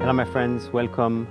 Hello my friends, welcome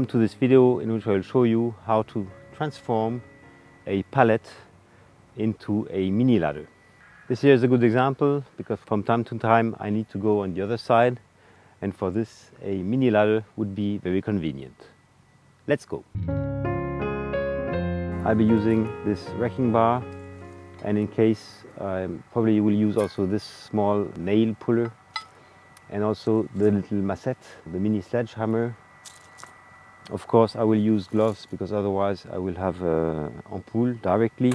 to this video in which I will show you how to transform a pallet into a mini ladder. This here is a good example because from time to time I need to go on the other side, and for this a mini ladder would be very convenient. Let's go. I'll be using this wrecking bar, and in case I probably will use also this small nail puller and also the little massette, the mini sledgehammer. Of course I will use gloves because otherwise I will have ampoule directly,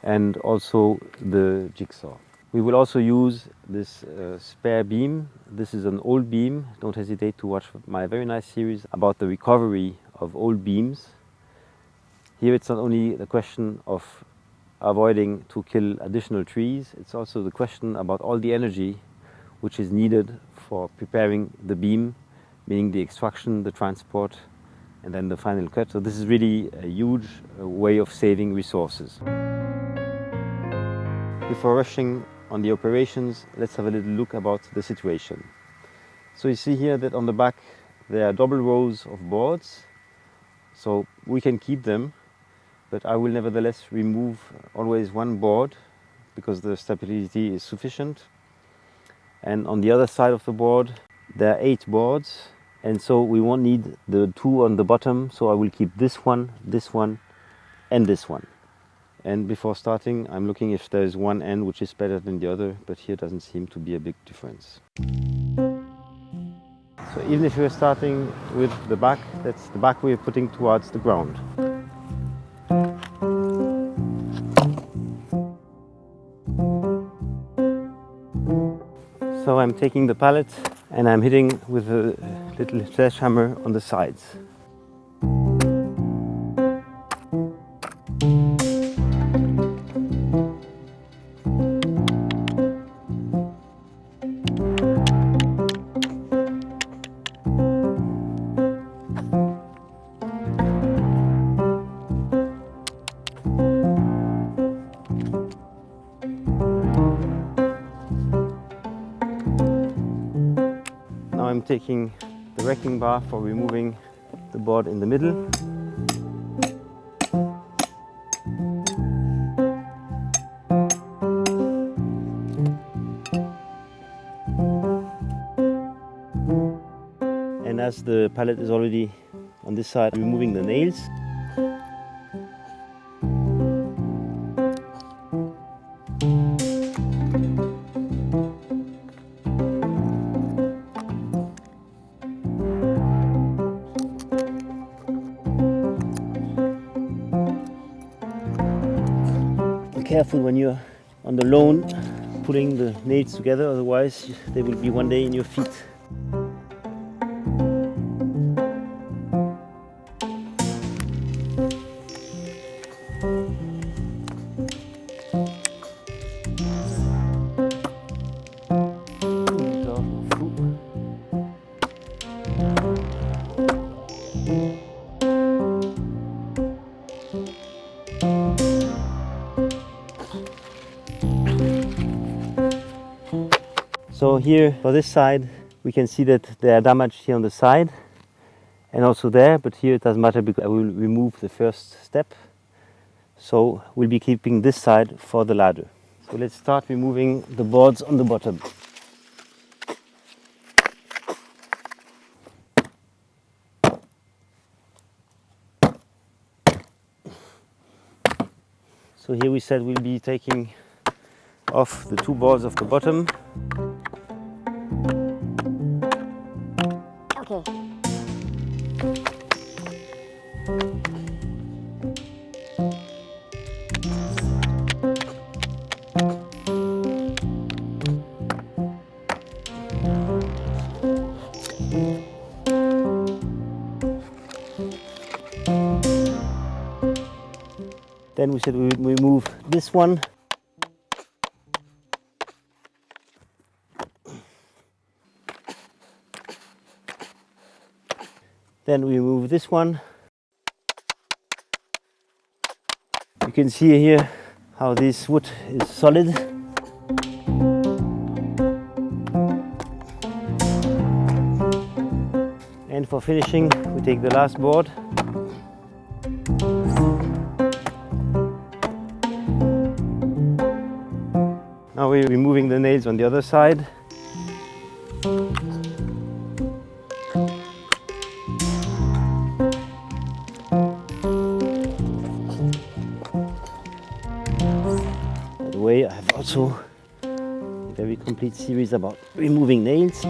and also the jigsaw. We will also use this spare beam. This is an old beam. Don't hesitate to watch my very nice series about the recovery of old beams. Here it's not only the question of avoiding to kill additional trees, it's also the question about all the energy which is needed for preparing the beam, meaning the extraction, the transport, and then the final cut. So this is really a huge way of saving resources. Before rushing on the operations, let's have a little look about the situation. So you see here that on the back there are double rows of boards, so we can keep them, but I will nevertheless remove always one board because the stability is sufficient. And on the other side of the board there are 8 boards, and so we won't need the 2 on the bottom, so I will keep this one, and this one. And before starting I'm looking if there is one end which is better than the other, but here doesn't seem to be a big difference. So even if you're starting with the back, that's the back we're putting towards the ground. So I'm taking the pallet and I'm hitting with a little sledgehammer on the sides. I'm taking the wrecking bar for removing the board in the middle. And as the pallet is already on this side, removing the nails. Careful when you're on the lawn putting the nails together, otherwise they will be one day in your feet. So here for this side we can see that there are damage here on the side and also there, but here it doesn't matter because I will remove the first step. So we'll be keeping this side for the ladder. So let's start removing the boards on the bottom. So here we said we'll be taking off the 2 boards of the bottom. Okay. Then we said we would remove this one. Then we remove this one. You can see here how this wood is solid. And for finishing, we take the last board. Now we're removing the nails on the other side. By the way, I have also a very complete series about removing nails.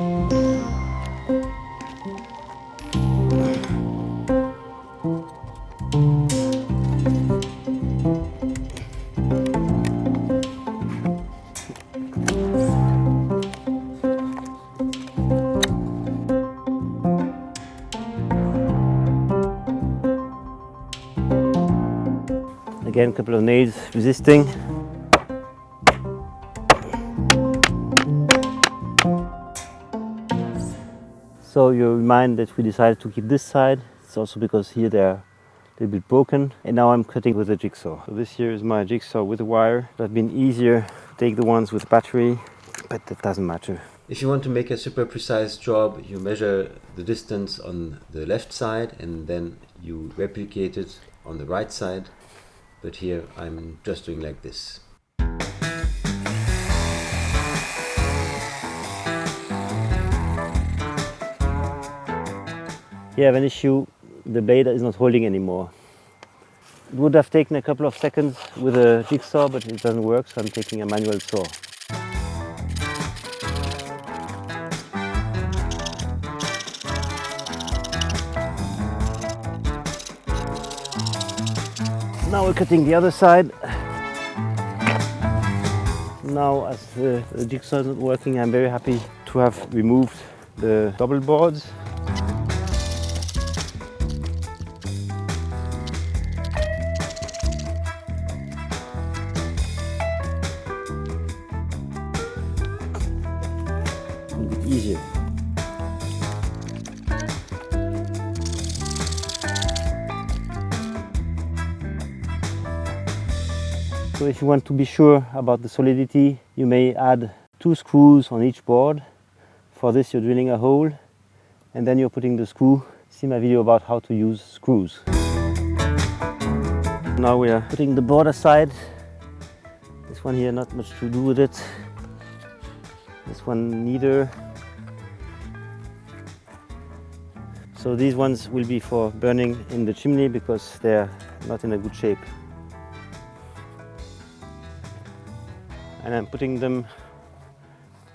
Again, a couple of nails resisting. So you remind that we decided to keep this side. It's also because here they are a little bit broken. And now I'm cutting with a jigsaw. So this here is my jigsaw with a wire. It would have been easier to take the ones with battery, but that doesn't matter. If you want to make a super precise job, you measure the distance on the left side and then you replicate it on the right side. But here I'm just doing like this. Here I have an issue, the blade is not holding anymore. It would have taken a couple of seconds with a jigsaw, but it doesn't work, so I'm taking a manual saw. Now we're cutting the other side. Now as the jigsaw is not working, I'm very happy to have removed the double boards. A bit easier. So if you want to be sure about the solidity, you may add 2 screws on each board. For this you're drilling a hole and then you're putting the screw. See my video about how to use screws. Now we are putting the board aside. This one here, not much to do with it. This one neither. So these ones will be for burning in the chimney because they're not in a good shape. And I'm putting them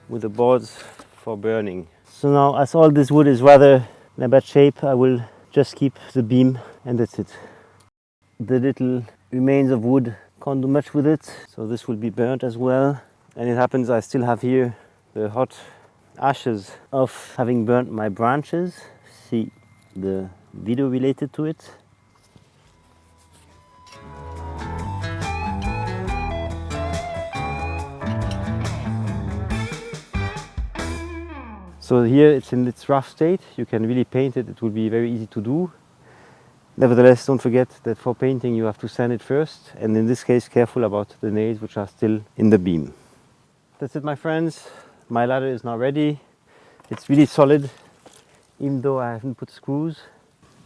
with the boards for burning. So now, as all this wood is rather in a bad shape, I will just keep the beam and that's it. The little remains of wood, can't do much with it, so this will be burnt as well. And it happens I still have here the hot ashes of having burnt my branches. See the video related to it. So here it's in its rough state. You can really paint it. It will be very easy to do. Nevertheless, don't forget that for painting you have to sand it first, and in this case careful about the nails which are still in the beam. That's it, my friends. My ladder is now ready. It's really solid, even though I haven't put screws.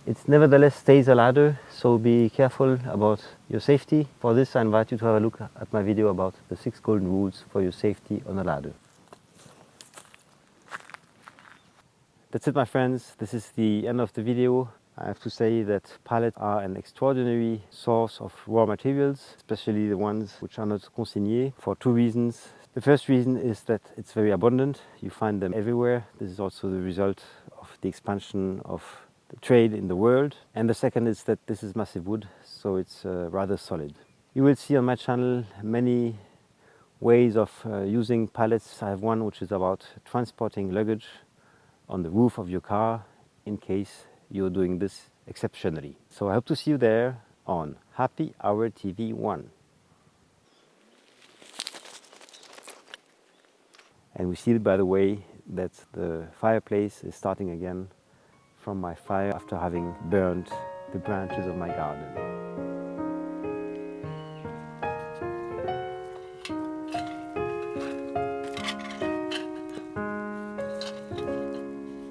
It nevertheless stays a ladder, so be careful about your safety. For this I invite you to have a look at my video about the 6 golden rules for your safety on a ladder. That's it, my friends. This is the end of the video. I have to say that pallets are an extraordinary source of raw materials, especially the ones which are not consignés, for 2 reasons. The first reason is that it's very abundant. You find them everywhere. This is also the result of the expansion of the trade in the world. And the second is that this is massive wood, so it's rather solid. You will see on my channel many ways of using pallets. I have one which is about transporting luggage on the roof of your car in case you're doing this exceptionally. So I hope to see you there on Happy Hour TV 1. And we see, by the way, that the fireplace is starting again from my fire after having burned the branches of my garden.